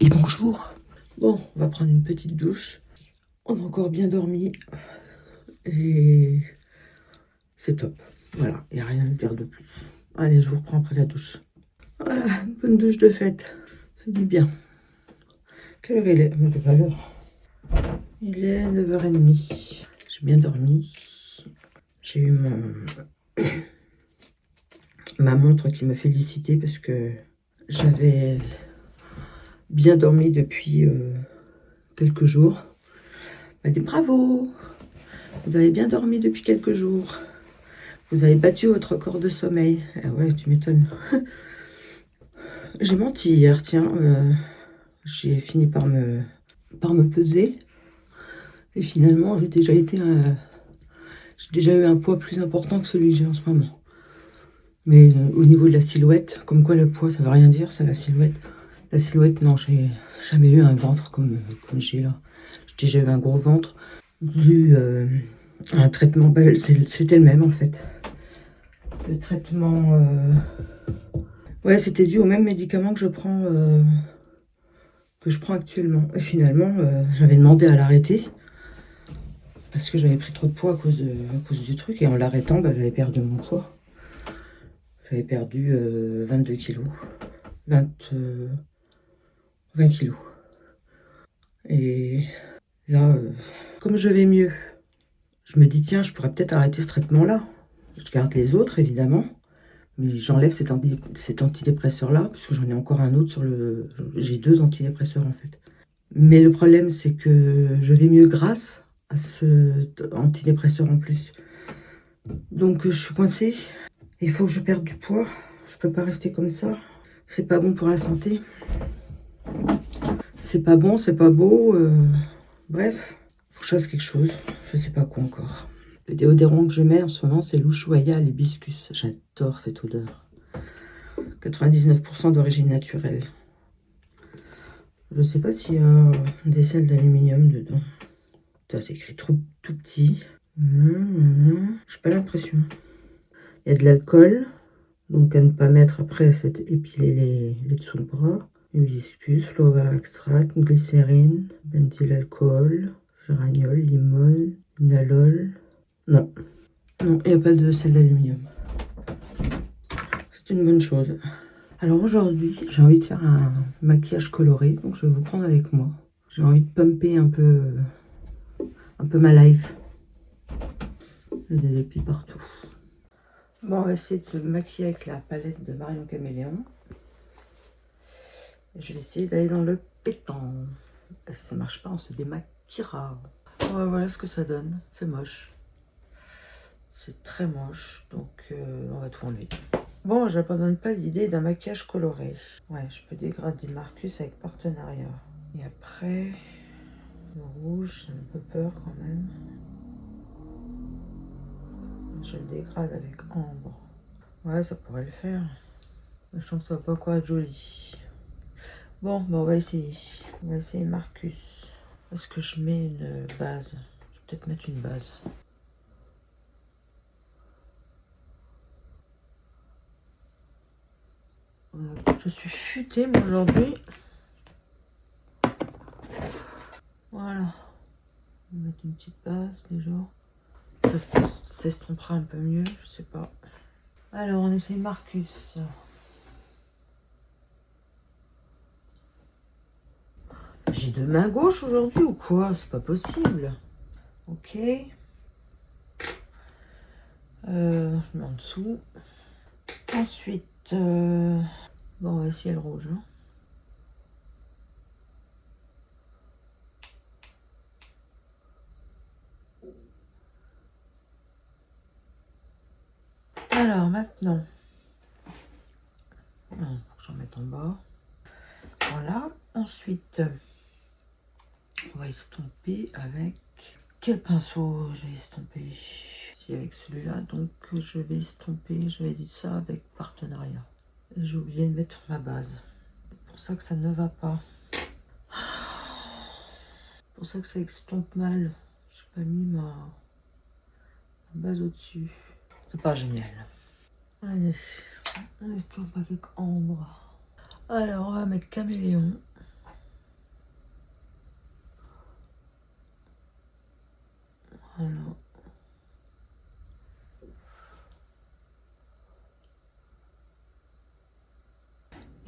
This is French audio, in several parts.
Et bonjour. Bon, on va prendre une petite douche. On a encore bien dormi. Et c'est top. Voilà, il n'y a rien à dire de plus. Allez, je vous reprends après la douche. Voilà, une bonne douche de fête. Ça dit bien. Quelle heure il est? Je sais pas l'heure. Il est 9h30. J'ai bien dormi. J'ai eu ma montre qui me félicitait parce que j'avais bien dormi depuis quelques jours. Elle m'a dit bravo, vous avez bien dormi depuis quelques jours. Vous avez battu votre record de sommeil. Ah ouais, tu m'étonnes. J'ai menti hier, tiens. J'ai fini par me peser. Et finalement, j'ai déjà eu un poids plus important que celui que j'ai en ce moment. Mais au niveau de la silhouette, comme quoi le poids, ça veut rien dire, c'est la silhouette. La silhouette, non, j'ai jamais eu un ventre comme j'ai là. J'ai déjà eu un gros ventre dû à un traitement. Bah, c'était le même en fait. Le traitement... Ouais, c'était dû au même médicament que je prends actuellement. Et finalement, j'avais demandé à l'arrêter parce que j'avais pris trop de poids à cause du truc. Et en l'arrêtant, bah, j'avais perdu mon poids. J'avais perdu 22 kilos. 20 kilos. Et là, comme je vais mieux, je me dis, tiens, je pourrais peut-être arrêter ce traitement-là. Je garde les autres, évidemment. Mais j'enlève cet antidépresseur-là, parce que j'en ai encore un autre sur le... J'ai 2 antidépresseurs, en fait. Mais le problème, c'est que je vais mieux grâce à ce antidépresseur en plus. Donc, je suis coincée. Il faut que je perde du poids. Je peux pas rester comme ça. C'est pas bon pour la santé. C'est pas bon, c'est pas beau. Bref, faut que je fasse quelque chose. Je sais pas quoi encore. Le déodorant que je mets en ce moment, c'est l'Ushuaïa l'hibiscus. J'adore cette odeur. 99% d'origine naturelle. Je sais pas s'il y a des sels d'aluminium dedans. C'est écrit tout petit. J'ai pas l'impression. Il y a de l'alcool. Donc à ne pas mettre après, c'est épiler les dessous de bras. Hibiscus, flower extract, glycérine, benzyl alcool, géraniol, limone, inalol. Non. Non, il n'y a pas de sel d'aluminium. C'est une bonne chose. Alors aujourd'hui, j'ai envie de faire un maquillage coloré, donc je vais vous prendre avec moi. J'ai envie de pumper un peu ma life. Il y a des épis partout. Bon, on va essayer de se maquiller avec la palette de Marion Caméléon. Et je vais essayer d'aller dans le pétant. Et si ça marche pas, on se démaquillera. Ouais, voilà ce que ça donne. C'est moche. C'est très moche, donc on va tout enlever. Bon, j'abandonne pas l'idée d'un maquillage coloré. Ouais, je peux dégrader Marcus avec partenariat. Et après, le rouge, j'ai un peu peur quand même. Je le dégrade avec ambre. Ouais, ça pourrait le faire. Je sens que ça va pas quoi être joli. Bon, on va essayer. On va essayer Marcus. Est-ce que je mets une base? Je vais peut-être mettre une base. Je suis futée moi aujourd'hui. Voilà. On va mettre une petite base déjà. Ça s'estompera un peu mieux, je sais pas. Alors on essaye Marcus. J'ai 2 mains gauches aujourd'hui ou quoi? C'est pas possible. Ok. Je mets en dessous. Ensuite, bon, on va essayer le rouge. Hein. Alors maintenant, faut que j'en mette en bas. Voilà. Ensuite, on va estomper avec... Quel pinceau je vais estomper? Si avec celui-là, donc je vais estomper, je vais dire ça avec partenariat. J'ai oublié de mettre ma base. C'est pour ça que ça ne va pas. C'est pour ça que ça estompe mal. J'ai pas mis ma base au-dessus. C'est pas génial. Allez, on estompe avec ambre. Alors, on va mettre caméléon.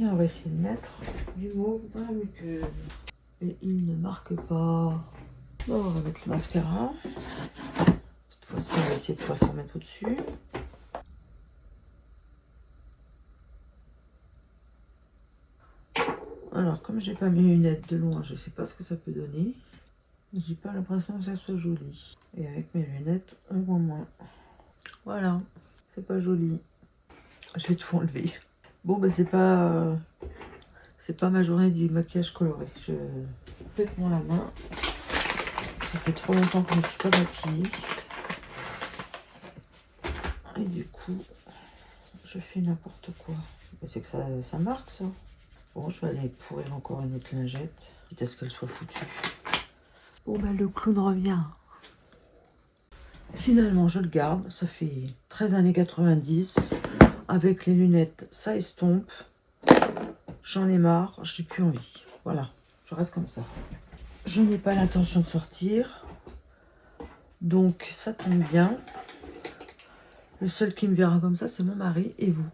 Et on va essayer de mettre du mauve dans la muqueuse. Et il ne marque pas. Bon, on va mettre le mascara. Cette fois-ci, on va essayer de pas s'en mettre au-dessus. Alors, comme j'ai pas mes lunettes de loin, je sais pas ce que ça peut donner. J'ai pas l'impression que ça soit joli. Et avec mes lunettes, on voit moins. Voilà, c'est pas joli. Je vais tout enlever. Bon, bah c'est pas ma journée du maquillage coloré. Je complètement la main. Ça fait trop longtemps que je ne suis pas maquillée. Et du coup, je fais n'importe quoi. C'est que ça marque ça. Bon, je vais aller pourrir encore une autre lingette, quitte à ce qu'elle soit foutue. Bon, ben le clown revient. Finalement, je le garde. Ça fait 13 années 90. Avec les lunettes, ça estompe. J'en ai marre, je n'ai plus envie. Voilà, je reste comme ça. Je n'ai pas l'intention de sortir. Donc, ça tombe bien. Le seul qui me verra comme ça, c'est mon mari et vous.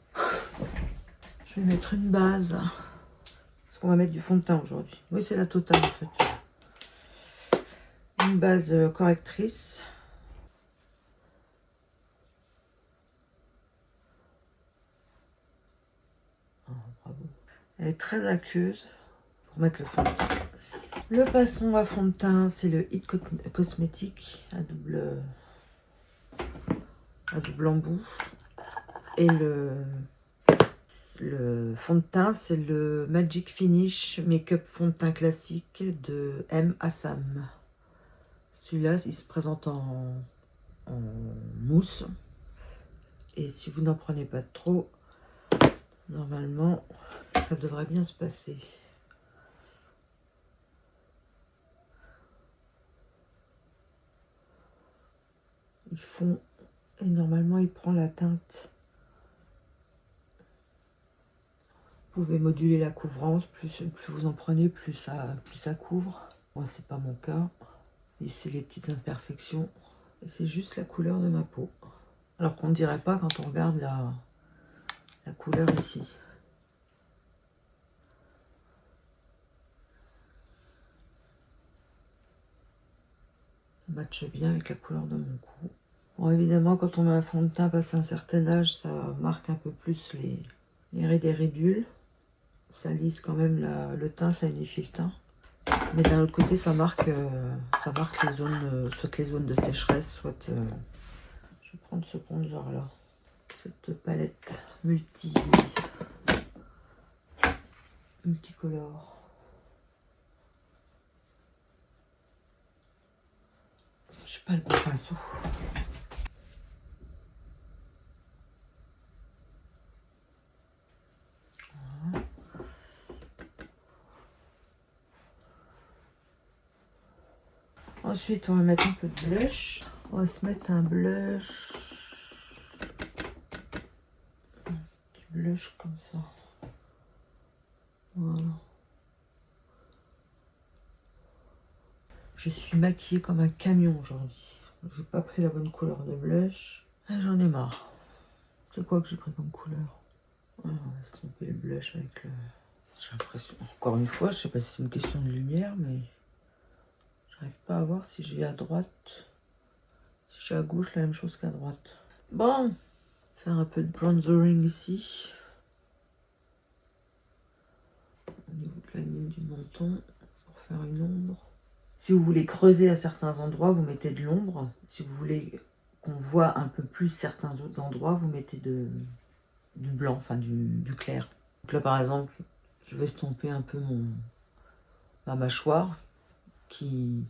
Je vais mettre une base. Parce qu'on va mettre du fond de teint aujourd'hui. Oui, c'est la totale en fait. Une base correctrice. Oh, bravo. Elle est très aqueuse pour mettre le fond de teint. Le passons à fond de teint, c'est le It Cosmétique à double embout. Et le fond de teint, c'est le Magic Finish Make-up fond de teint classique de M. Assam. Celui-là, il se présente en mousse. Et si vous n'en prenez pas trop, normalement, ça devrait bien se passer. Il fond et normalement, il prend la teinte. Vous pouvez moduler la couvrance, plus vous en prenez, plus ça couvre. Moi, c'est pas mon cas. Et c'est les petites imperfections. Et c'est juste la couleur de ma peau. Alors qu'on ne dirait pas quand on regarde la couleur ici. Ça matche bien avec la couleur de mon cou. Bon, évidemment, quand on met un fond de teint passé un certain âge, ça marque un peu plus les rides et ridules. Ça lisse quand même le teint, ça unifie le teint. Mais d'un autre côté, ça marque les zones, soit les zones de sécheresse, soit... je vais prendre ce bronzer là. Cette palette multicolore. Je sais pas le bon pinceau. Voilà. Ensuite, on va mettre un peu de blush. On va se mettre un blush. Du blush comme ça. Voilà. Je suis maquillée comme un camion aujourd'hui. J'ai pas pris la bonne couleur de blush. J'en ai marre. C'est quoi que j'ai pris comme couleur? Voilà, on va estomper le blush avec le... J'ai l'impression... Encore une fois, je sais pas si c'est une question de lumière, mais... J'arrive pas à voir si j'ai à droite... Si j'ai à gauche la même chose qu'à droite. Bon, faire un peu de bronzering ici. Au niveau de la ligne du menton, pour faire une ombre. Si vous voulez creuser à certains endroits, vous mettez de l'ombre. Si vous voulez qu'on voit un peu plus certains autres endroits, vous mettez du blanc, enfin du clair. Donc là, par exemple, je vais estomper un peu ma mâchoire qui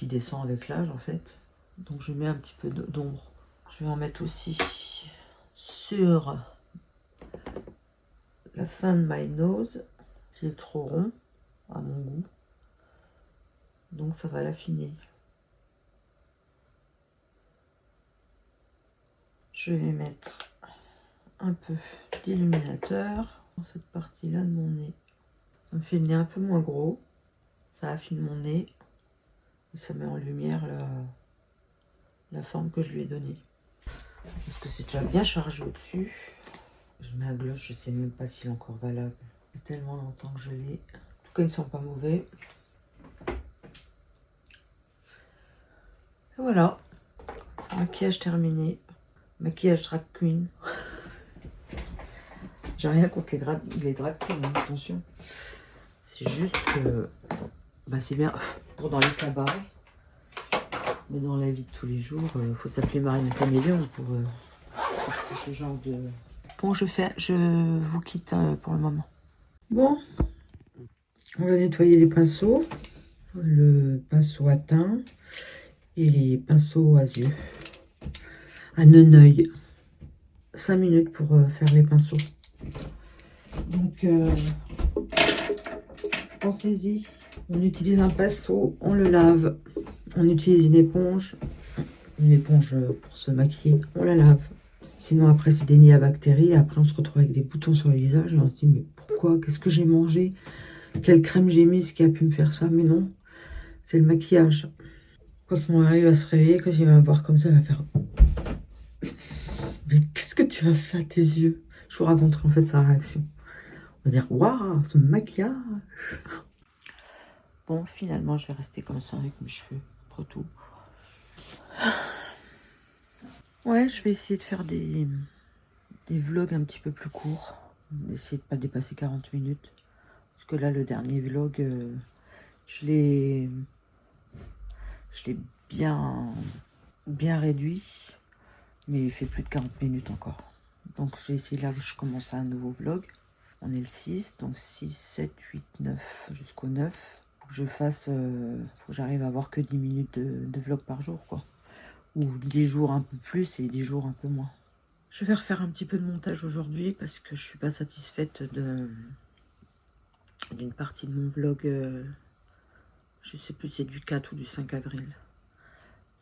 descend avec l'âge, en fait. Donc, je mets un petit peu d'ombre. Je vais en mettre aussi sur la fin de my nose, qui est trop rond, à mon goût. Donc, ça va l'affiner. Je vais mettre un peu d'illuminateur dans cette partie-là de mon nez. Ça me fait le nez un peu moins gros. Ça affine mon nez. Et ça met en lumière la forme que je lui ai donnée. Parce que c'est déjà bien chargé au-dessus. Je mets un gloss, je sais même pas s'il est encore valable. Ça fait tellement longtemps que je l'ai. En tout cas, ils ne sont pas mauvais. Et voilà. Maquillage terminé. Maquillage drag queen. J'ai rien contre les drag queens, hein, attention. C'est juste que bah, c'est bien pour dans les cabarets. Mais dans la vie de tous les jours, il faut s'appeler Marine Caméléon pour ce genre de... Bon, je vous quitte pour le moment. Bon, on va nettoyer les pinceaux. Le pinceau à teint et les pinceaux à yeux. À neuneuil. 5 minutes pour faire les pinceaux. Donc, pensez-y. On utilise un pinceau, on le lave. On utilise une éponge pour se maquiller, on la lave. Sinon, après, c'est des nids à bactéries. Après, on se retrouve avec des boutons sur le visage et on se dit, mais pourquoi? Qu'est-ce que j'ai mangé? Quelle crème j'ai mise qui a pu me faire ça? Mais non, c'est le maquillage. Quand mon mari va se réveiller, quand il va me voir comme ça, il va faire... Mais qu'est-ce que tu as fait à tes yeux? Je vous raconterai en fait sa réaction. On va dire, waouh, ce maquillage! Bon, finalement, je vais rester comme ça avec mes cheveux, entre tout. Ouais, je vais essayer de faire des vlogs un petit peu plus courts. Essayer de ne pas dépasser 40 minutes. Parce que là, le dernier vlog, je l'ai bien réduit. Mais il fait plus de 40 minutes encore. Donc, j'ai essayé là, je commence un nouveau vlog. On est le 6, donc 6, 7, 8, 9, jusqu'au 9. Faut que je fasse, faut que j'arrive à avoir que 10 minutes de vlog par jour, quoi. Ou des jours un peu plus et des jours un peu moins. Je vais refaire un petit peu de montage aujourd'hui parce que je suis pas satisfaite d'une partie de mon vlog. Je sais plus si c'est du 4 ou du 5 avril.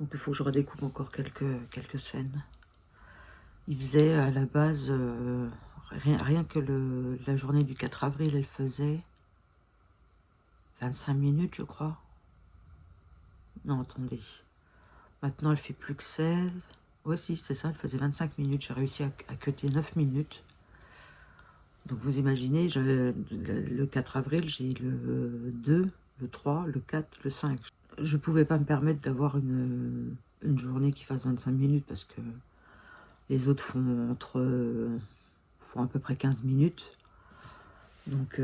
Donc il faut que je redécoupe encore quelques scènes. Il faisait à la base, rien que la journée du 4 avril, elle faisait 25 minutes, je crois. Non, attendez. Maintenant, elle fait plus que 16. Ouais, si, c'est ça, elle faisait 25 minutes. J'ai réussi à cutter 9 minutes. Donc, vous imaginez, le 4 avril, j'ai le 2, le 3, le 4, le 5. Je ne pouvais pas me permettre d'avoir une journée qui fasse 25 minutes parce que les autres font font à peu près 15 minutes. Donc,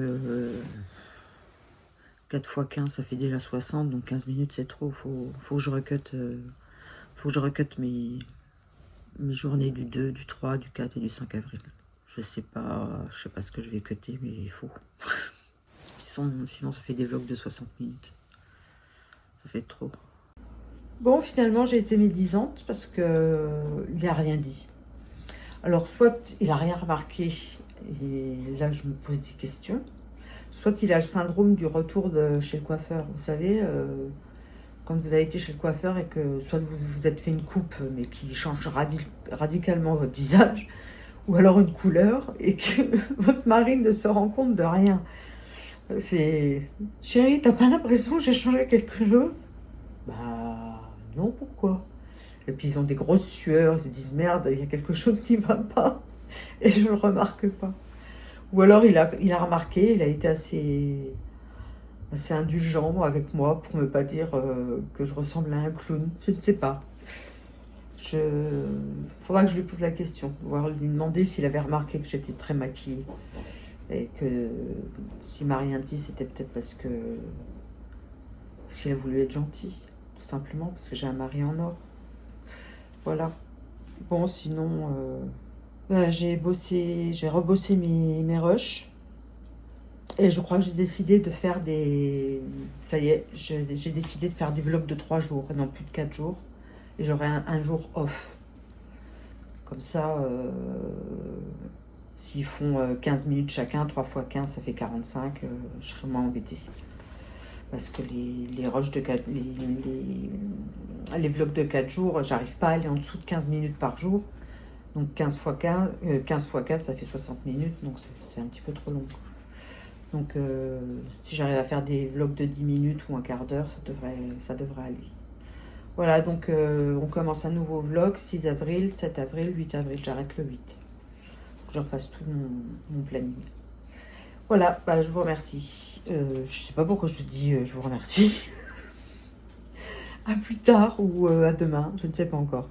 4 x 15, ça fait déjà 60. Donc, 15 minutes, c'est trop. Faut que je recute... faut que je recute mes journées du 2, du 3, du 4 et du 5 avril. Je sais pas ce que je vais cutter, mais il faut. Sinon, ça fait des vlogs de 60 minutes. Ça fait trop. Bon, finalement, j'ai été médisante parce que il n'a rien dit. Alors, soit il n'a rien remarqué, et là, je me pose des questions. Soit il a le syndrome du retour chez le coiffeur. Vous savez... quand vous avez été chez le coiffeur et que soit vous vous êtes fait une coupe mais qui change radicalement votre visage, ou alors une couleur, et que votre mari ne se rend compte de rien. C'est... Chérie, t'as pas l'impression que j'ai changé quelque chose? Bah non, pourquoi? Et puis ils ont des grosses sueurs, ils se disent merde, il y a quelque chose qui va pas, et je le remarque pas. Ou alors il a remarqué, il a été assez indulgent avec moi pour ne pas dire que je ressemble à un clown. Je ne sais pas. Faudra que je lui pose la question, voir lui demander s'il avait remarqué que j'étais très maquillée. Et que s'il m'a rien dit, c'était peut-être parce qu'il a voulu être gentil, tout simplement, parce que j'ai un mari en or. Voilà. Bon, sinon, j'ai rebossé mes rushs. Et je crois que j'ai décidé de faire ça y est, j'ai décidé de faire des vlogs de 3 jours, et non plus de 4 jours. Et j'aurai un jour off. Comme ça, s'ils font 15 minutes chacun, 3 x 15, ça fait 45, je serai moins embêtée. Parce que les rushs de 4, les vlogs de 4 jours, j'arrive pas à aller en dessous de 15 minutes par jour. Donc 15 x 4, ça fait 60 minutes, donc c'est un petit peu trop long. Donc, si j'arrive à faire des vlogs de 10 minutes ou un quart d'heure, ça devrait aller. Voilà, donc on commence un nouveau vlog, 6 avril, 7 avril, 8 avril, j'arrête le 8. que j'en fasse tout mon planning. Voilà, bah, je vous remercie. Je sais pas pourquoi je dis je vous remercie. À plus tard ou à demain, je ne sais pas encore.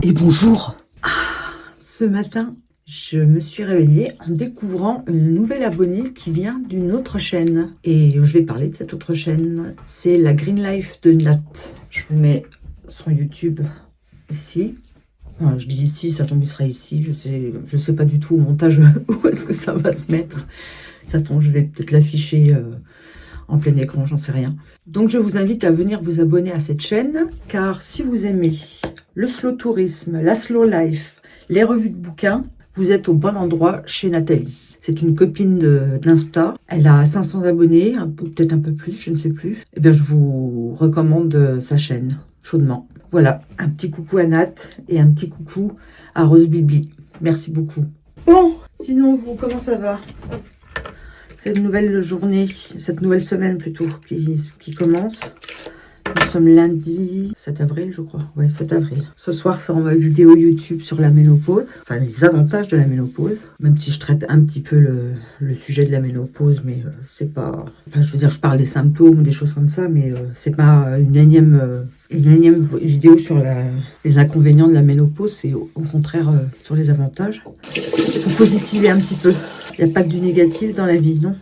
Et bonjour. Ce matin, je me suis réveillée en découvrant une nouvelle abonnée qui vient d'une autre chaîne. Et je vais parler de cette autre chaîne. C'est la Green Life de Nat. Je vous mets son YouTube ici. Enfin, je dis ici, ça tombe, il sera ici. Je sais pas du tout au montage où est-ce que ça va se mettre. Ça tombe, je vais peut-être l'afficher en plein écran, j'en sais rien. Donc je vous invite à venir vous abonner à cette chaîne, car si vous aimez le slow tourisme, la slow life, les revues de bouquins, vous êtes au bon endroit chez Nathalie. C'est une copine de l'Insta. Elle a 500 abonnés, peut-être un peu plus, je ne sais plus. Eh bien, je vous recommande sa chaîne, chaudement. Voilà, un petit coucou à Nat et un petit coucou à Rose Bibi. Merci beaucoup. Bon, sinon, vous, comment ça va ? Cette nouvelle journée, cette nouvelle semaine plutôt, qui commence. Nous sommes lundi 7 avril, je crois. Ouais, 7 avril. Ce soir, c'est en vidéo YouTube sur la ménopause. Enfin, les avantages de la ménopause. Même si je traite un petit peu le sujet de la ménopause, mais c'est pas... Enfin, je veux dire, je parle des symptômes ou des choses comme ça, mais c'est pas une énième vidéo sur les inconvénients de la ménopause. C'est au contraire sur les avantages. Faut positiver un petit peu. Il n'y a pas que du négatif dans la vie, non?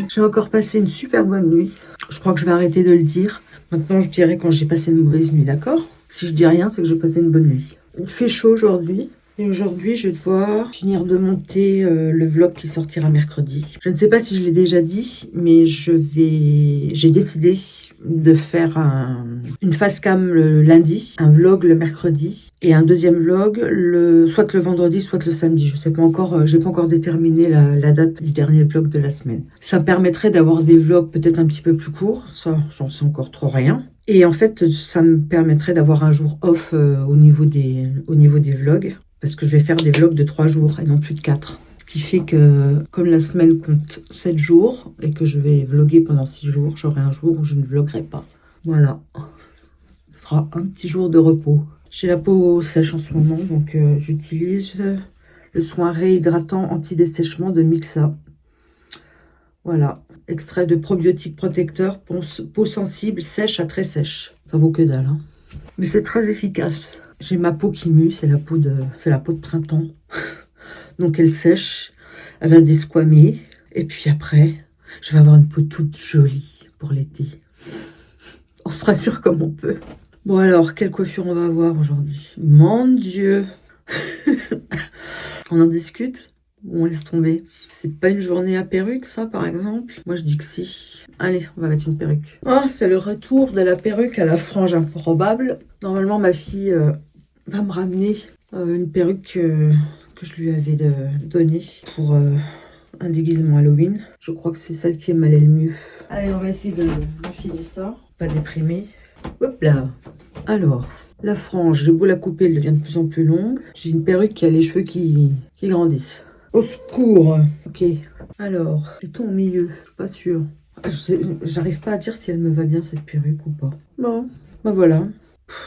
J'ai encore passé une super bonne nuit. Je crois que je vais arrêter de le dire. Maintenant, je dirai quand j'ai passé une mauvaise nuit, d'accord? Si je dis rien, c'est que j'ai passé une bonne nuit. Il fait chaud aujourd'hui. Et aujourd'hui, je dois finir de monter le vlog qui sortira mercredi. Je ne sais pas si je l'ai déjà dit, mais j'ai décidé de faire une face cam le lundi, un vlog le mercredi et un deuxième vlog soit le vendredi, soit le samedi. Je sais pas encore, j'ai pas encore déterminé la date du dernier vlog de la semaine. Ça me permettrait d'avoir des vlogs peut-être un petit peu plus courts. Ça, j'en sais encore trop rien. Et en fait, ça me permettrait d'avoir un jour off au niveau des vlogs. Parce que je vais faire des vlogs de 3 jours et non plus de 4. Ce qui fait que, comme la semaine compte 7 jours et que je vais vlogger pendant 6 jours, j'aurai un jour où je ne vloggerai pas. Voilà. Ce sera un petit jour de repos. J'ai la peau sèche en ce moment, donc j'utilise le soin réhydratant anti-dessèchement de Mixa. Voilà. Extrait de probiotiques protecteurs, peau sensible, sèche à très sèche. Ça vaut que dalle, hein. Mais c'est très efficace. J'ai ma peau qui mue, c'est la peau de printemps. Donc elle sèche, elle va desquamer. Et puis après, je vais avoir une peau toute jolie pour l'été. On se rassure comme on peut. Bon alors, quelle coiffure on va avoir aujourd'hui? Mon Dieu. On en discute ou on laisse tomber? C'est pas une journée à perruque, ça, par exemple? Moi, je dis que si. Allez, on va mettre une perruque. Oh, c'est le retour de la perruque à la frange improbable. Normalement, ma fille va me ramener une perruque que je lui avais donnée pour un déguisement Halloween. Je crois que c'est celle qui m'allait le mieux. Allez, on va essayer de filer ça. Pas déprimer. Hop là. Alors, la frange, j'ai beau la couper, elle devient de plus en plus longue. J'ai une perruque qui a les cheveux qui grandissent. Au secours. Ok. Alors, plutôt au milieu. Je suis pas sûre. J'arrive pas à dire si elle me va bien cette perruque ou pas. Bon, bah voilà.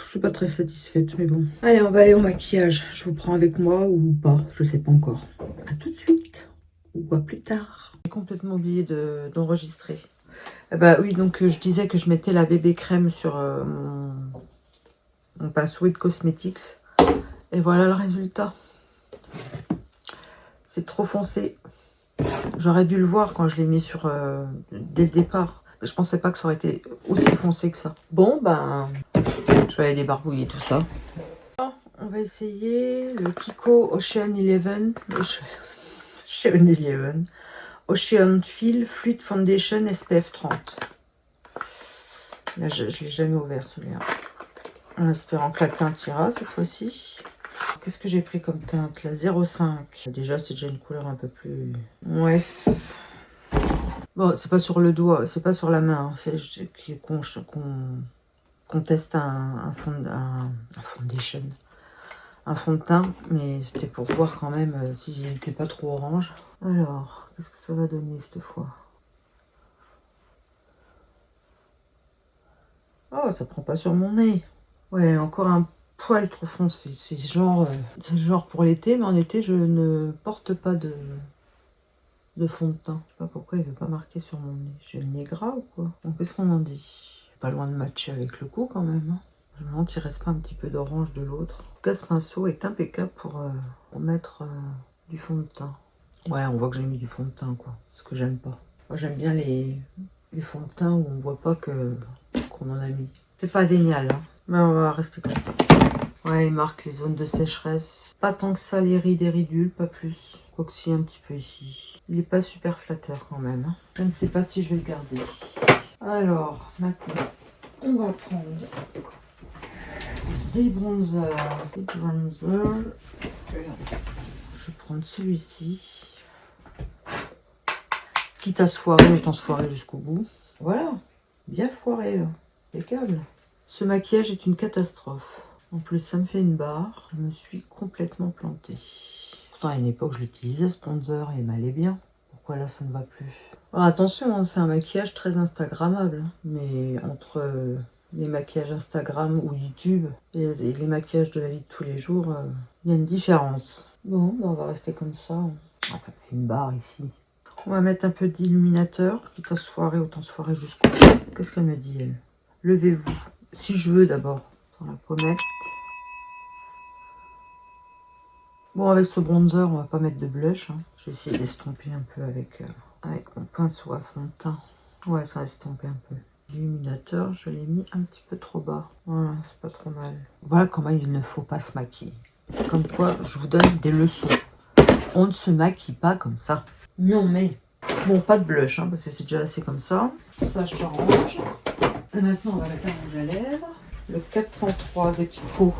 Je suis pas très satisfaite, mais bon. Allez, on va aller au maquillage. Je vous prends avec moi ou pas, je sais pas encore. À tout de suite. Ou à plus tard. J'ai complètement oublié d'enregistrer. Bah oui, donc je disais que je mettais la bébé crème sur mon pinceau de Cosmetics. Et voilà le résultat. C'est trop foncé. J'aurais dû le voir quand je l'ai mis sur dès le départ. Je pensais pas que ça aurait été aussi foncé que ça. Bon, ben, je vais aller débarbouiller tout ça. On va essayer le Kiko Ocean 11. Ocean Feel Fluid Foundation SPF 30. Là, je ne l'ai jamais ouvert celui-là. En espérant que la teinte ira cette fois-ci. Qu'est-ce que j'ai pris comme teinte? La 05. Déjà, c'est déjà une couleur un peu plus... Ouais. Bon, c'est pas sur le doigt, c'est pas sur la main. C'est qu'on teste un foundation. Un fond de teint, mais c'était pour voir quand même s'il n'était pas trop orange. Alors, qu'est-ce que ça va donner cette fois? Oh, ça prend pas sur mon nez. Ouais, encore un poil trop foncé. C'est genre pour l'été, mais en été, je ne porte pas de fond de teint. Je sais pas pourquoi il veut pas marquer sur mon nez. J'ai le nez gras ou quoi? Donc qu'est-ce qu'on en dit? Pas loin de matcher avec le cou quand même. Je me demande s'il reste pas un petit peu d'orange de l'autre. En tout cas, ce pinceau est impeccable pour mettre du fond de teint. Ouais, on voit que j'ai mis du fond de teint, quoi. Ce que j'aime pas. Moi, j'aime bien les fonds de teint où on voit pas qu'on en a mis. C'est pas génial, hein. Mais on va rester comme ça. Ouais, il marque les zones de sécheresse. Pas tant que ça, les rides et ridules, pas plus. Quoique si, un petit peu ici. Il est pas super flatteur quand même, hein. Je ne sais pas si je vais le garder. Alors, maintenant, on va prendre des bronzers. Je vais prendre celui-ci. Quitte à se foirer, autant se foirer jusqu'au bout. Voilà, bien foiré là. Impeccable. Ce maquillage est une catastrophe. En plus, ça me fait une barre. Je me suis complètement plantée. Pourtant, à une époque, je l'utilisais, ce bronzer, et il m'allait bien. Pourquoi là, ça ne va plus? Alors, attention, hein, c'est un maquillage très instagrammable. Mais entre les maquillages Instagram ou YouTube et les maquillages de la vie de tous les jours, il y a une différence. Bon, ben, on va rester comme ça. Ah, ça me fait une barre ici. On va mettre un peu d'illuminateur. Quitte à se foirer, autant se foirer jusqu'au bout. Qu'est-ce qu'elle me dit, elle? Levez-vous. Si je veux, d'abord. Dans la pommette. Bon, avec ce bronzer, on va pas mettre de blush. Hein. Je vais essayer d'estomper un peu avec mon pinceau à fond de teint. Ouais, ça va estomper un peu. L'illuminateur, je l'ai mis un petit peu trop bas. Voilà, c'est pas trop mal. Voilà comment il ne faut pas se maquiller. Comme quoi, je vous donne des leçons. On ne se maquille pas comme ça. Non, mais... Bon, pas de blush, hein, parce que c'est déjà assez comme ça. Ça, je te range. Et maintenant, on va mettre un rouge à lèvres. Le 403 de Kiko.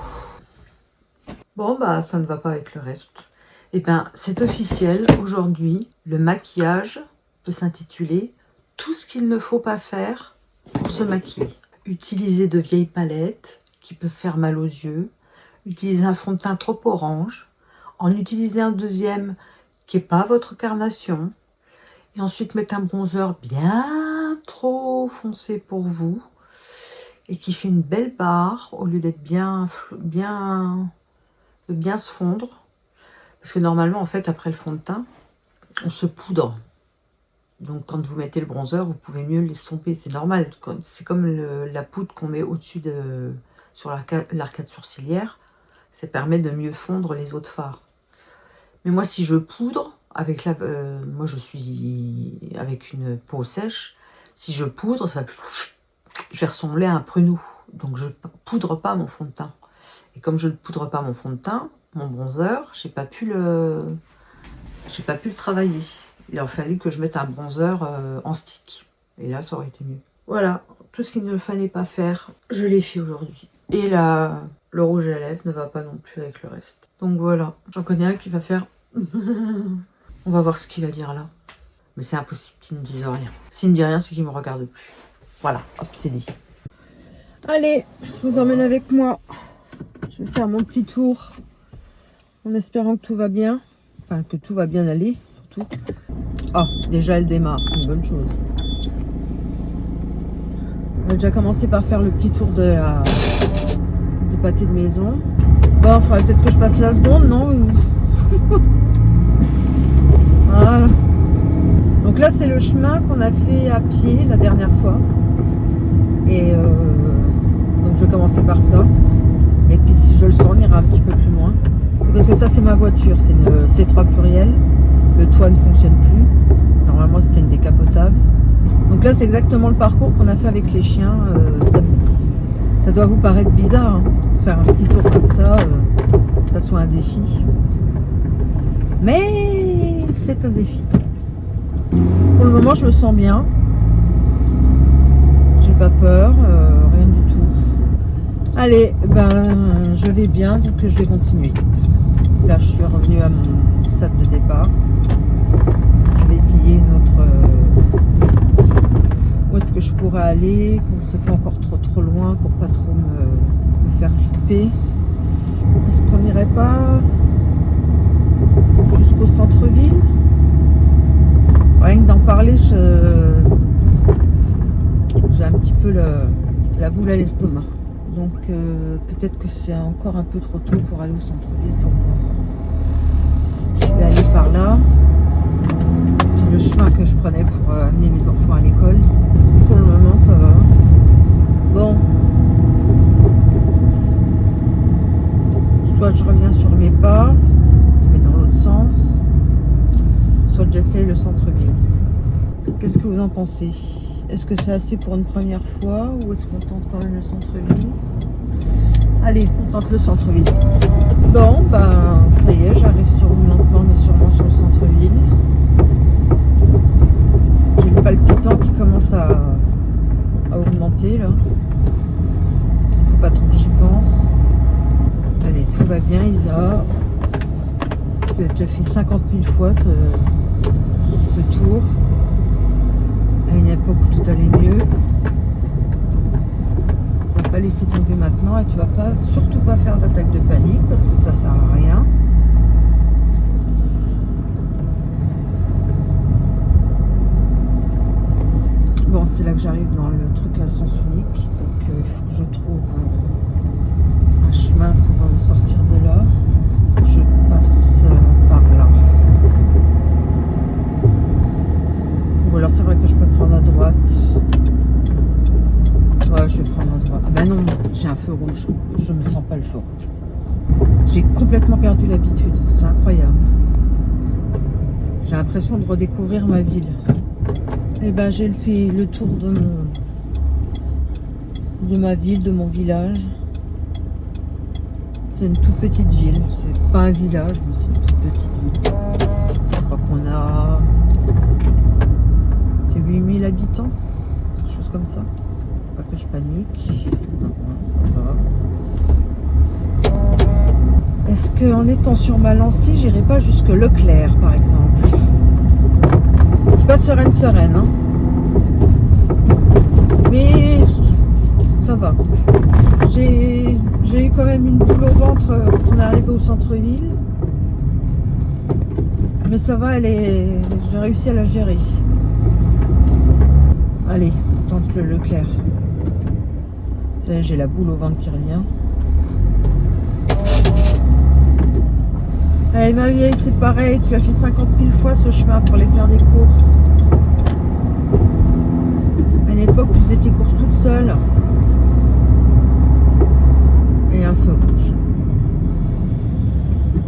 Bon, bah, ça ne va pas avec le reste. Eh bien, c'est officiel. Aujourd'hui, le maquillage peut s'intituler « Tout ce qu'il ne faut pas faire pour se maquiller ». Utiliser de vieilles palettes qui peuvent faire mal aux yeux. Utiliser un fond de teint trop orange. En utiliser un deuxième qui n'est pas votre carnation. Et ensuite, mettre un bronzer bien trop foncé pour vous. Et qui fait une belle barre au lieu d'être bien se fondre. Parce que normalement, en fait, après le fond de teint, on se poudre. Donc, quand vous mettez le bronzer, vous pouvez mieux l'estomper. C'est normal. C'est comme la poudre qu'on met au-dessus sur l'arcade sourcilière. Ça permet de mieux fondre les os de fard. Mais moi, si je poudre, moi, je suis avec une peau sèche. Si je poudre, je vais ressembler à un pruneau. Donc, je ne poudre pas mon fond de teint. Et comme je ne poudre pas mon fond de teint, mon bronzer, j'ai pas pu le travailler. Il a fallu que je mette un bronzer en stick. Et là, ça aurait été mieux. Voilà, tout ce qu'il ne fallait pas faire, je l'ai fait aujourd'hui. Et là, le rouge à lèvres ne va pas non plus avec le reste. Donc voilà, j'en connais un qui va faire... On va voir ce qu'il va dire là. Mais c'est impossible qu'il ne dise rien. S'il ne dit rien, c'est qu'il ne me regarde plus. Voilà, hop, c'est dit. Allez, je vous emmène avec moi. Je vais faire mon petit tour en espérant que tout va bien. Enfin, que tout va bien aller, surtout. Ah, déjà elle démarre, une bonne chose. On va déjà commencer par faire le petit tour du pâté de maison. Bon, il faudrait peut-être que je passe la seconde, non? Voilà. Donc là, c'est le chemin qu'on a fait à pied la dernière fois. Et donc je vais commencer par ça. Et puis si je le sens, on ira un petit peu plus loin. Parce que ça, c'est ma voiture, c'est une C3 pluriel. Le toit ne fonctionne plus. Normalement, c'était une décapotable. Donc là, c'est exactement le parcours qu'on a fait avec les chiens samedi. Ça doit vous paraître bizarre, hein, faire un petit tour comme ça, que ça soit un défi. Mais c'est un défi. Pour le moment, je me sens bien. J'ai pas peur, rien du tout. Allez, ben, je vais bien, donc je vais continuer. Là, je suis revenue à mon stade de départ. Je vais essayer une autre... où est-ce que je pourrais aller, qu'on ne soit pas encore trop loin pour pas trop me faire flipper. Est-ce qu'on n'irait pas jusqu'au centre-ville? Rien que d'en parler, j'ai un petit peu la boule à l'estomac. Donc Donc peut-être que c'est encore un peu trop tôt pour aller au centre-ville pour moi. Je vais aller par là. C'est le chemin que je prenais pour amener mes enfants à l'école. Pour le moment, ça va. Bon. Soit je reviens sur mes pas, mais dans l'autre sens. Soit j'essaye le centre-ville. Qu'est-ce que vous en pensez? Est-ce que c'est assez pour une première fois ou est-ce qu'on tente quand même le centre-ville? Allez, on tente le centre-ville. Bon, ben ça y est, j'arrive lentement mais sûrement sur le centre-ville. J'ai le palpitant qui commence à augmenter là. Faut pas trop que j'y pense. Allez, tout va bien, Isa. Tu as déjà fait 50 000 fois ce tour. À une époque où tout allait mieux. On va pas laisser tomber maintenant et tu vas pas, surtout pas faire d'attaque de panique parce que ça sert à rien. Bon, c'est là que j'arrive dans le truc à sens unique, donc il faut que je trouve un chemin pour sortir de là. Je passe par là. Ou alors c'est vrai que je peux prendre à droite. Ouais, je vais prendre à droite. Ah ben non, j'ai un feu rouge. Je me sens pas le feu rouge. J'ai complètement perdu l'habitude. C'est incroyable. J'ai l'impression de redécouvrir ma ville. Et ben j'ai fait le tour de ma ville, de mon village. C'est une toute petite ville. C'est pas un village, mais c'est une toute petite ville. Je crois qu'on a 8000 habitants, quelque chose comme ça. Pas que je panique. Non, ça va. Est-ce qu'en étant sur ma lancée, j'irai pas jusque Leclerc, par exemple? Je suis pas sereine, hein. Mais ça va. J'ai eu quand même une boule au ventre quand on est arrivé au centre-ville. Mais ça va, j'ai réussi à la gérer. Allez, on tente le Leclerc. J'ai la boule au ventre qui revient. Allez, ma vieille, c'est pareil. Tu as fait 50 000 fois ce chemin pour aller faire des courses. À une époque, tu faisais tes courses toute seule. Et un feu rouge.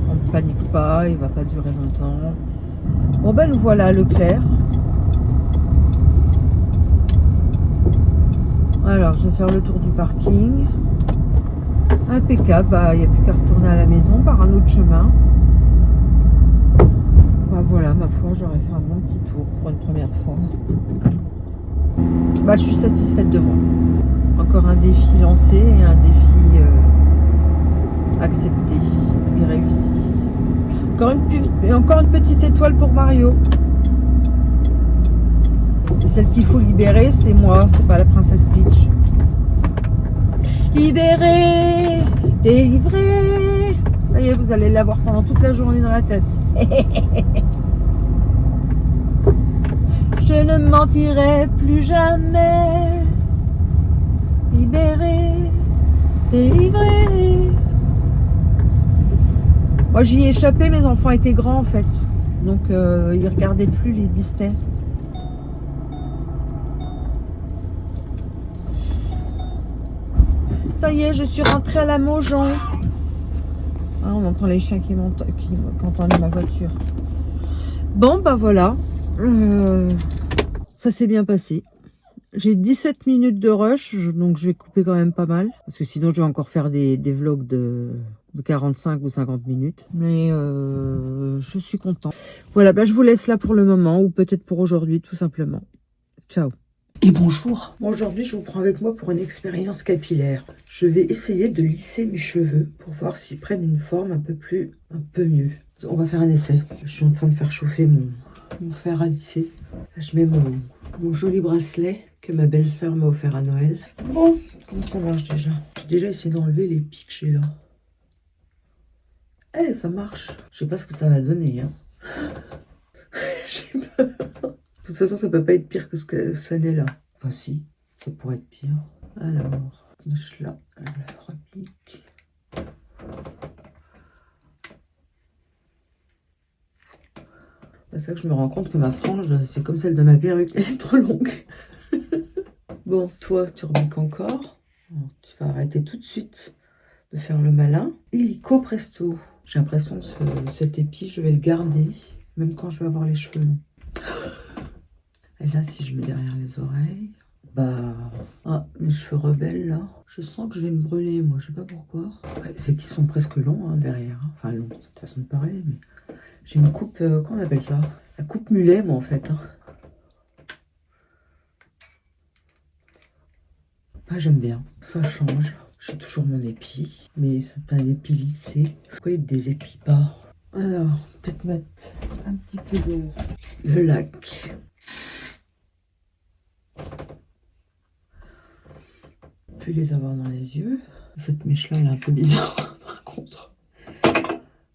On ne panique pas, il va pas durer longtemps. Bon ben, nous voilà à Leclerc. Alors, je vais faire le tour du parking. Impeccable, bah, il n'y a plus qu'à retourner à la maison par un autre chemin. Bah voilà, ma foi, j'aurais fait un bon petit tour pour une première fois. Bah, je suis satisfaite de moi. Encore un défi lancé et un défi accepté et réussi. Encore une petite étoile pour Mario. Et celle qu'il faut libérer, c'est moi, c'est pas la princesse Peach. Libérée, délivrée. Ça y est, vous allez l'avoir pendant toute la journée dans la tête. Je ne mentirai plus jamais. Libérée, délivrée. Moi, j'y ai échappé, mes enfants étaient grands en fait. Donc, ils regardaient plus les Disney. Ça y est, je suis rentrée à la Maujon. Ah, on entend les chiens qui entendent ma voiture. Bon, bah voilà. Ça s'est bien passé. J'ai 17 minutes de rush, donc je vais couper quand même pas mal. Parce que sinon, je vais encore faire des vlogs de 45 ou 50 minutes. Mais je suis contente. Voilà, bah, je vous laisse là pour le moment, ou peut-être pour aujourd'hui, tout simplement. Ciao. Et bonjour. Aujourd'hui, je vous prends avec moi pour une expérience capillaire. Je vais essayer de lisser mes cheveux pour voir s'ils prennent une forme un peu mieux. On va faire un essai. Je suis en train de faire chauffer mon fer à lisser. Je mets mon joli bracelet que ma belle-sœur m'a offert à Noël. Bon, comment ça marche déjà? J'ai déjà essayé d'enlever les pics que j'ai là. Eh, ça marche. Je sais pas ce que ça va donner, hein. J'ai peur. De toute façon, ça peut pas être pire que ce que ça n'est là. Enfin, si, ça pourrait être pire. Alors, mèche-là, elle repique. C'est ça que je me rends compte que ma frange, c'est comme celle de ma perruque, elle est trop longue. Bon, toi, tu repiques encore. Alors, tu vas arrêter tout de suite de faire le malin. Illico presto. J'ai l'impression que cet épi, je vais le garder, même quand je vais avoir les cheveux longs. Et là, si je mets derrière les oreilles, bah... Ah, mes cheveux rebelles, là. Je sens que je vais me brûler, moi, je sais pas pourquoi. Ouais, c'est qu'ils sont presque longs, hein, derrière. Hein. Enfin, longs, c'est une façon de parler, mais... J'ai une coupe, comment on appelle ça? La coupe mulet, moi, en fait. Hein. Bah, j'aime bien, ça change. J'ai toujours mon épi, mais c'est un épi lissé. Pourquoi il y a des épis bas? Alors, peut-être mettre un petit peu de lac. Puis les avoir dans les yeux. Cette mèche-là, elle est un peu bizarre, par contre.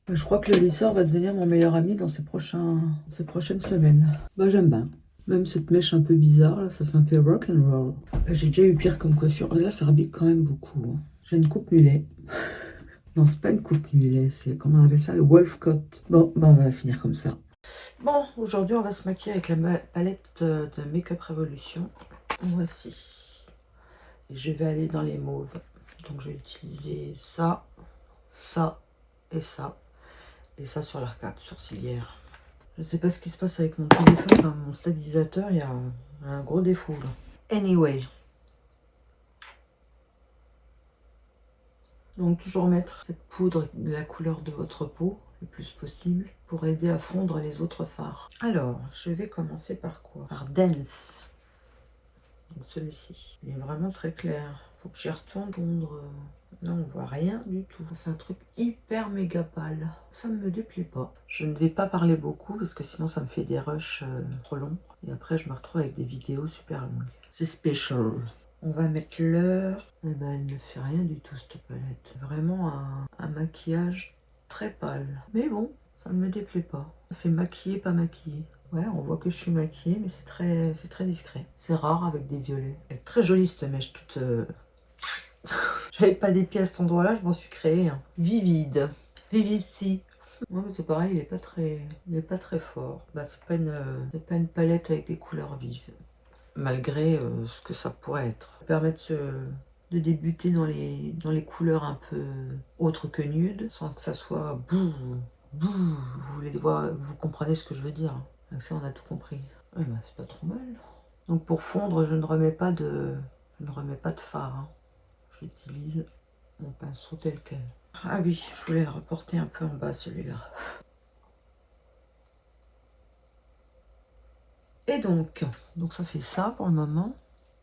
Je crois que le lisseur va devenir mon meilleur ami dans ces prochaines semaines. Bah, j'aime bien. Même cette mèche un peu bizarre, là, ça fait un peu rock and roll. J'ai déjà eu pire comme coiffure. Là, ça rebique quand même beaucoup. Hein. J'ai une coupe mulet. Non, c'est pas une coupe mulet, c'est, comment on appelle ça, le wolf cut. Bon, bah, on va finir comme ça. Bon, aujourd'hui, on va se maquiller avec la palette de Makeup Revolution. Voici. Et je vais aller dans les mauves. Donc, je vais utiliser ça, ça et ça. Et ça sur l'arcade sourcilière. Je sais pas ce qui se passe avec mon téléphone, enfin, mon stabilisateur, il y a un gros défaut là. Anyway. Donc toujours mettre cette poudre de la couleur de votre peau le plus possible pour aider à fondre les autres fards. Alors, je vais commencer par quoi? Par Dance. Donc celui-ci. Il est vraiment très clair. Faut que j'y retourne fondre. Là, on voit rien du tout. C'est un truc hyper méga pâle. Ça ne me déplaît pas. Je ne vais pas parler beaucoup parce que sinon ça me fait des rushs trop longs. Et après, je me retrouve avec des vidéos super longues. C'est special. On va mettre l'heure. Eh ben, elle ne fait rien du tout, cette palette. Vraiment un maquillage très pâle. Mais bon, ça ne me déplaît pas. Ça fait maquiller, pas maquiller. Ouais, on voit que je suis maquillée, mais c'est très discret. C'est rare avec des violets. Elle est très jolie, cette mèche toute... J'avais pas d'épi à cet endroit-là, je m'en suis créée. Hein. Vivide. Vivici. Ouais, c'est pareil, il est pas très fort. Bah, c'est pas une palette avec des couleurs vives. Malgré ce que ça pourrait être. Ça permet de débuter dans les couleurs un peu autres que nudes, sans que ça soit bouh, bouh. Vous voulez voir, vous comprenez ce que je veux dire. Avec ça, on a tout compris. Ouais, bah, c'est pas trop mal. Donc pour fondre, je ne remets pas de fard. Hein. J'utilise mon pinceau tel quel. Ah oui, je voulais le reporter un peu en bas, celui-là. Et donc ça fait ça pour le moment.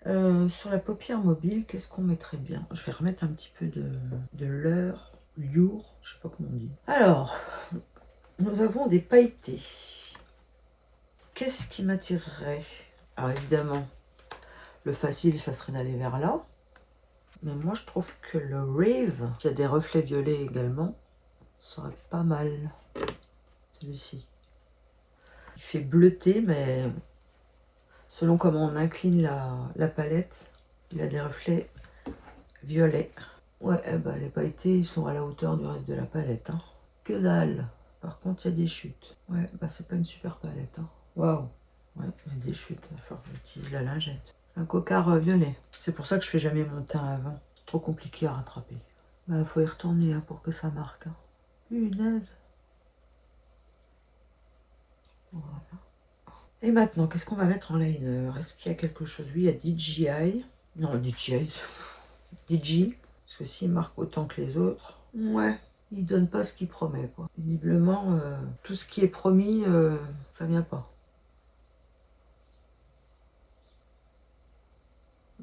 Sur la paupière mobile, qu'est-ce qu'on mettrait bien? Je vais remettre un petit peu de leurre, lure, je sais pas comment on dit. Alors, nous avons des pailletés. Qu'est-ce qui m'attirerait? Alors évidemment, le facile, ça serait d'aller vers là. Mais moi, je trouve que le Rave, qui a des reflets violets également, serait pas mal. Celui-ci. Il fait bleuté, mais selon comment on incline la palette, il a des reflets violets. Ouais, eh ben, les pailletés, ils sont à la hauteur du reste de la palette. Hein. Que dalle. Par contre, il y a des chutes. Ouais, bah c'est pas une super palette. Hein. Waouh. Ouais, il y a des chutes. Il va falloir que j'utilise la lingette. Un cocard violet. C'est pour ça que je fais jamais mon teint avant. C'est trop compliqué à rattraper. Bah, faut y retourner hein, pour que ça marque. Hein. Punaise. Voilà. Et maintenant, qu'est-ce qu'on va mettre en liner? Est-ce qu'il y a quelque chose? Oui, il y a DJI. Non, DJI. DJ. Parce que s'il marque autant que les autres, ouais, il donne pas ce qu'il promet, quoi. Visiblement, tout ce qui est promis, ça vient pas.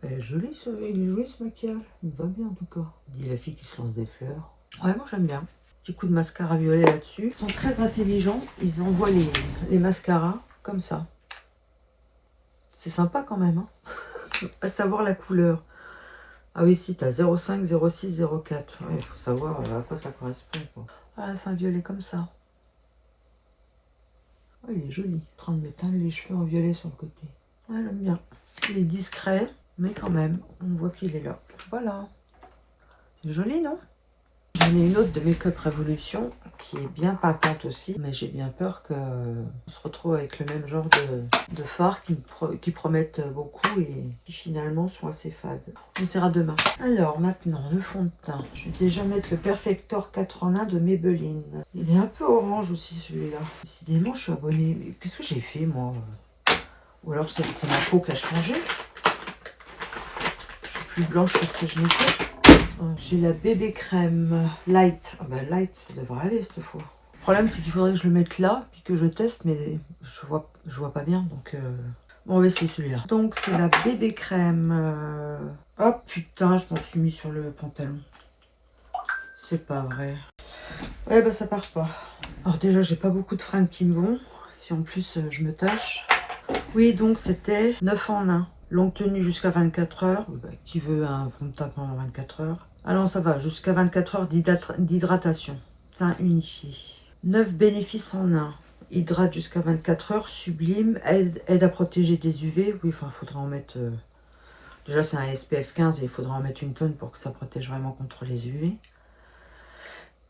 Elle est jolie, il est joli ce maquillage. Il va bien en tout cas. Dit la fille qui se lance des fleurs. Ouais, moi j'aime bien. Petit coup de mascara violet là-dessus. Ils sont très intelligents. Ils envoient les mascaras comme ça. C'est sympa quand même. Hein. À savoir la couleur. Ah oui, si, tu as 05, 06, 04. Il faut savoir à quoi ça correspond. Quoi. Ah, c'est un violet comme ça. Oh, il est joli. En train de m'éteindre les cheveux en violet sur le côté. Ouais, j'aime bien. Il est discret, Mais quand même, on voit qu'il est là. Voilà. C'est joli, non? J'en ai une autre de Make Up Revolution qui est bien pimpante aussi, mais j'ai bien peur qu'on se retrouve avec le même genre de fards qui promettent beaucoup et qui finalement sont assez fades. On essaiera demain. Alors maintenant, le fond de teint. Je vais déjà mettre le Perfector 4 en 1 de Maybelline. Il est un peu orange aussi celui-là. Décidément, je suis abonnée. Mais qu'est-ce que j'ai fait moi? Ou alors c'est ma peau qui a changé. Je suis plus blanche que ce que je n'étais. J'ai la bébé crème light. Ah bah light, ça devrait aller cette fois. Le problème c'est qu'il faudrait que je le mette là, puis que je teste, mais je vois pas bien. Donc bon, on va essayer celui-là. Donc c'est la bébé crème. Oh putain, je m'en suis mis sur le pantalon. C'est pas vrai. Ouais bah ça part pas. Alors déjà j'ai pas beaucoup de fringues qui me vont. Si en plus je me tâche. Oui donc c'était 9 en 1. Longue tenue jusqu'à 24 heures. Bah, qui veut un fond de teint pendant 24 heures? Ah non, ça va, jusqu'à 24 heures d'hydratation. Teint unifié. 9 bénéfices en un. Hydrate jusqu'à 24 heures, sublime, aide à protéger des UV. Oui, enfin, il faudra en mettre... Déjà, c'est un SPF 15 et il faudra en mettre une tonne pour que ça protège vraiment contre les UV.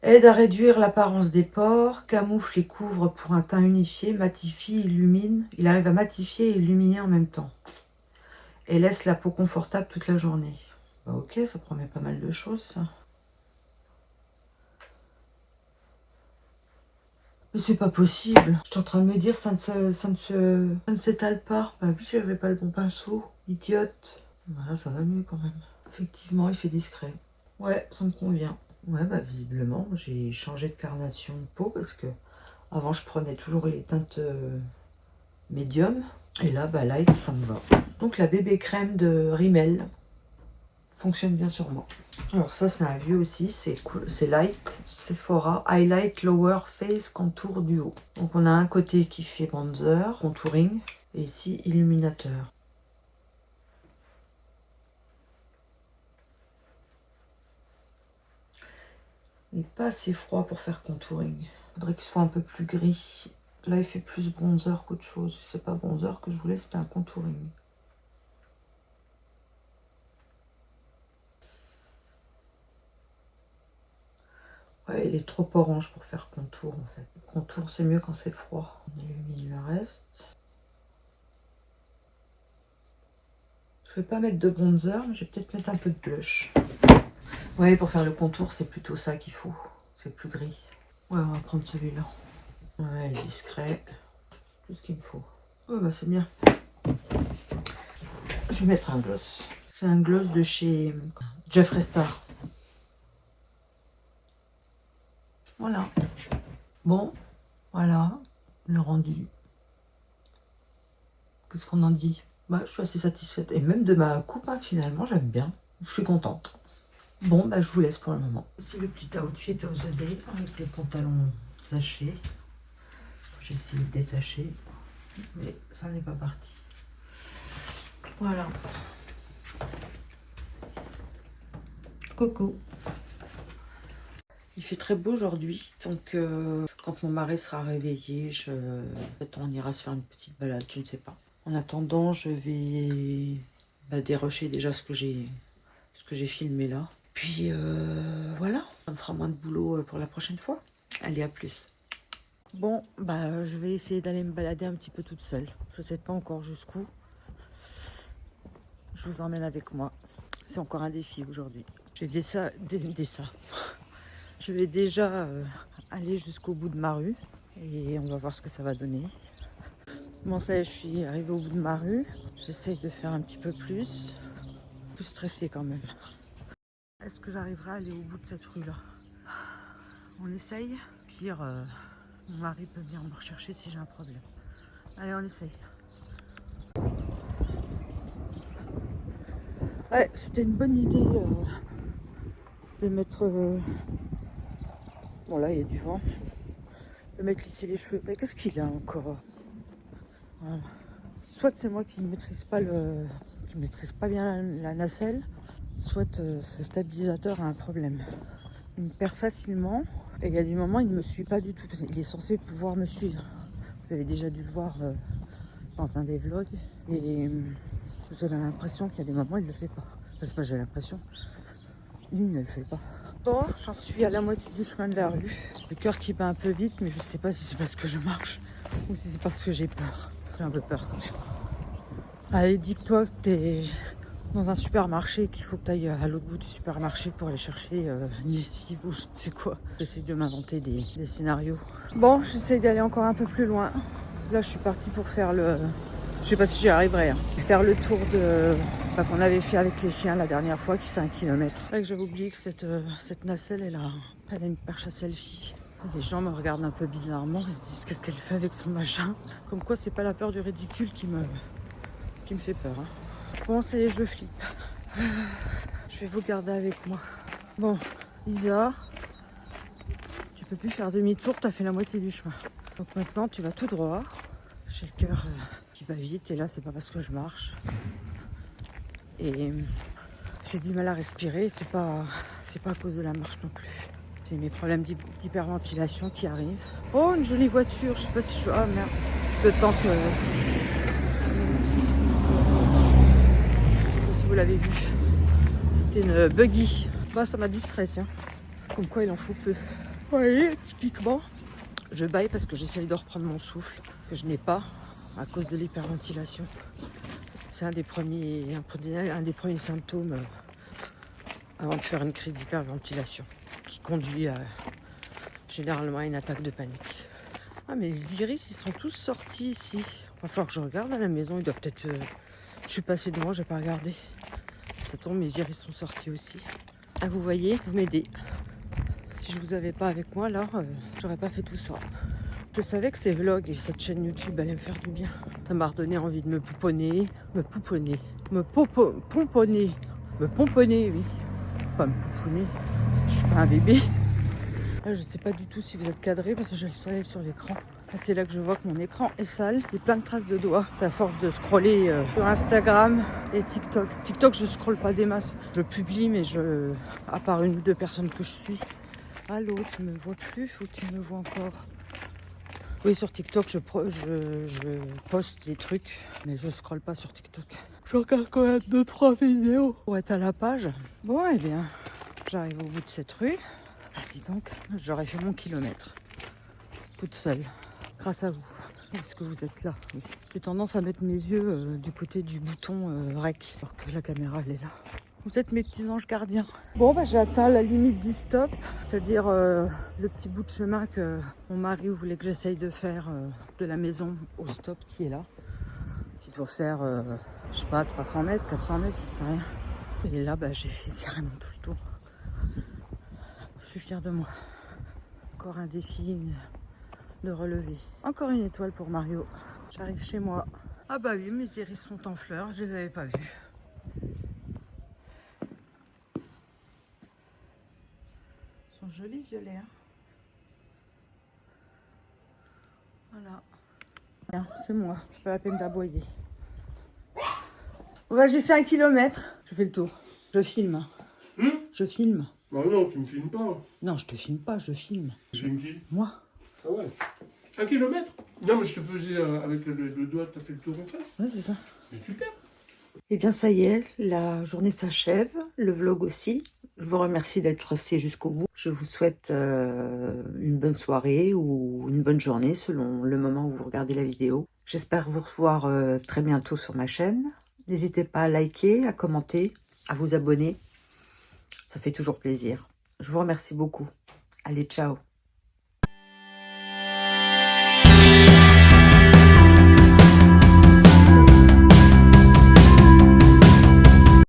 Aide à réduire l'apparence des pores, camoufle et couvre pour un teint unifié, matifie, illumine. Il arrive à matifier et illuminer en même temps. Et laisse la peau confortable toute la journée. Bah ok, ça promet pas mal de choses, ça. Mais c'est pas possible. Je suis en train de me dire, ça ne s'étale pas. Bah oui, j'avais pas le bon pinceau. Idiote. Voilà, ça va mieux quand même. Effectivement, il fait discret. Ouais, ça me convient. Ouais, bah visiblement, j'ai changé de carnation de peau parce que avant, je prenais toujours les teintes médium. Et là, bah light, ça me va. Donc la bébé crème de Rimmel fonctionne bien sur moi. Alors ça c'est un vieux aussi, c'est cool, c'est light, Sephora Highlight Lower Face Contour Duo. Donc on a un côté qui fait bronzer, contouring, et ici illuminateur. Il n'est pas assez froid pour faire contouring. Il faudrait qu'il soit un peu plus gris. Là il fait plus bronzer qu'autre chose. C'est pas bronzer que je voulais, c'était un contouring. Ouais, il est trop orange pour faire contour en fait. Contour c'est mieux quand c'est froid. On illumine le reste. Je vais pas mettre de bronzer, mais je vais peut-être mettre un peu de blush. Ouais, pour faire le contour, c'est plutôt ça qu'il faut. C'est plus gris. Ouais, on va prendre celui-là. Ouais, il est discret. Tout ce qu'il me faut. Ouais, bah c'est bien. Je vais mettre un gloss. C'est un gloss de chez Jeffree Star. Voilà. Bon, voilà le rendu. Qu'est-ce qu'on en dit? Bah, je suis assez satisfaite. Et même de ma coupe, hein, finalement, j'aime bien. Je suis contente. Bon, bah, je vous laisse pour le moment. C'est le petit outfit of the day avec le pantalon taché. J'ai essayé de détacher, mais ça n'est pas parti. Voilà. Coco. Il fait très beau aujourd'hui, donc quand mon mari sera réveillé, peut-être on ira se faire une petite balade, je ne sais pas. En attendant, je vais dérocher déjà ce que j'ai filmé là. Puis voilà, ça me fera moins de boulot pour la prochaine fois. Allez, à plus. Bon, bah je vais essayer d'aller me balader un petit peu toute seule. Je ne sais pas encore jusqu'où. Je vous emmène avec moi. C'est encore un défi aujourd'hui. J'ai des ça. Je vais déjà aller jusqu'au bout de ma rue et on va voir ce que ça va donner. Bon, ça y est, je suis arrivée au bout de ma rue. J'essaye de faire un petit peu plus stressée quand même. Est-ce que j'arriverai à aller au bout de cette rue-là? On essaye. Pire, mon mari peut venir me rechercher si j'ai un problème. Allez, on essaye. Ouais, c'était une bonne idée de mettre... Bon, là, il y a du vent. De mettre lisser les cheveux. Mais qu'est-ce qu'il a encore? Voilà. Soit c'est moi qui ne maîtrise pas bien la nacelle, soit ce stabilisateur a un problème. Il me perd facilement et il y a des moments il ne me suit pas du tout. Il est censé pouvoir me suivre. Vous avez déjà dû le voir dans un des vlogs. Et J'ai l'impression qu'il y a des moments, il ne le fait pas. Enfin, c'est pas j'ai l'impression, il ne le fait pas. Bon, j'en suis à la moitié du chemin de la rue. Le cœur qui bat un peu vite, mais je sais pas si c'est parce que je marche ou si c'est parce que j'ai peur. J'ai un peu peur quand même. Allez, dis-toi que t'es dans un supermarché et qu'il faut que tu ailles à l'autre bout du supermarché pour aller chercher une lessive ou je ne sais quoi. J'essaie de m'inventer des scénarios. Bon, j'essaie d'aller encore un peu plus loin. Là, je suis partie pour faire le... Je sais pas si j'y arriverai. Hein. Faire le tour de... qu'on avait fait avec les chiens la dernière fois, qui fait 1 kilomètre. C'est vrai que j'avais oublié que cette nacelle, elle a une perche à selfie. Les gens me regardent un peu bizarrement. Ils se disent qu'est-ce qu'elle fait avec son machin. Comme quoi, c'est pas la peur du ridicule qui me fait peur. Hein. Bon, ça y est, je flippe. Je vais vous garder avec moi. Bon, Isa, tu peux plus faire demi-tour, tu as fait la moitié du chemin. Donc maintenant, tu vas tout droit. J'ai le cœur qui va vite et là, c'est pas parce que je marche. Et j'ai du mal à respirer, c'est pas à cause de la marche non plus. C'est mes problèmes d'hyperventilation qui arrivent. Oh, une jolie voiture, je sais pas si je... Ah merde, le temps que... Si vous l'avez vu, c'était une buggy. Bah, ça m'a distrait, tiens. Comme quoi, il en faut peu. Vous voyez, typiquement, je baille parce que j'essaye de reprendre mon souffle, que je n'ai pas à cause de l'hyperventilation. C'est un des premiers symptômes avant de faire une crise d'hyperventilation qui conduit généralement à une attaque de panique. Ah, mais les iris, ils sont tous sortis ici. Il va falloir que je regarde à la maison. Ils doivent peut-être... Je suis passée devant, j'ai pas regardé. Ça tombe, mes iris sont sortis aussi. Ah, vous voyez, vous m'aidez. Si je vous avais pas avec moi, là, j'aurais pas fait tout ça. Je savais que ces vlogs et cette chaîne YouTube allaient me faire du bien. Ça m'a redonné envie de me pomponner, oui. Pas me pouponner, je suis pas un bébé. Là, je sais pas du tout si vous êtes cadré parce que j'ai le soleil sur l'écran. C'est là que je vois que mon écran est sale. Il y a plein de traces de doigts. C'est à force de scroller sur Instagram et TikTok. TikTok, je scrolle pas des masses. Je publie, mais à part 1 ou 2 personnes que je suis. Allô, tu me vois plus ou tu me vois encore? Oui, sur TikTok, je poste des trucs, mais je scrolle pas sur TikTok. Je regarde quand même 2-3 vidéos pour être à la page. Bon, eh bien, j'arrive au bout de cette rue. Et donc, j'aurais fait mon kilomètre. Toute seule. Grâce à vous. Parce que vous êtes là. Oui. J'ai tendance à mettre mes yeux du côté du bouton rec. Alors que la caméra, elle est là. Vous êtes mes petits anges gardiens. Bon, bah, j'ai atteint la limite du stop. C'est-à-dire le petit bout de chemin que mon mari voulait que j'essaye de faire de la maison au stop qui est là. Qui doit faire, je sais pas, 300 mètres, 400 mètres, je ne sais rien. Et là, bah, j'ai fait carrément tout le tour. Je suis fière de moi. Encore un défi de relever. Encore une étoile pour Mario. J'arrive chez moi. Ah bah oui, mes iris sont en fleurs, je les avais pas vus. Ils sont jolis violets. Hein. Voilà. C'est moi, c'est pas la peine d'aboyer. Ouais, j'ai fait 1 kilomètre. Je fais le tour. Je filme. Je filme. Bah non, tu me filmes pas. Non, je te filme pas, je filme. Je filme qui? Moi. Ah ouais. 1 kilomètre? Non, mais je te faisais avec le doigt, t'as fait le tour en face. Ouais, c'est ça. C'est super. Eh bien, ça y est, la journée s'achève, le vlog aussi. Je vous remercie d'être resté jusqu'au bout. Je vous souhaite une bonne soirée ou une bonne journée selon le moment où vous regardez la vidéo. J'espère vous revoir très bientôt sur ma chaîne. N'hésitez pas à liker, à commenter, à vous abonner. Ça fait toujours plaisir. Je vous remercie beaucoup. Allez, ciao!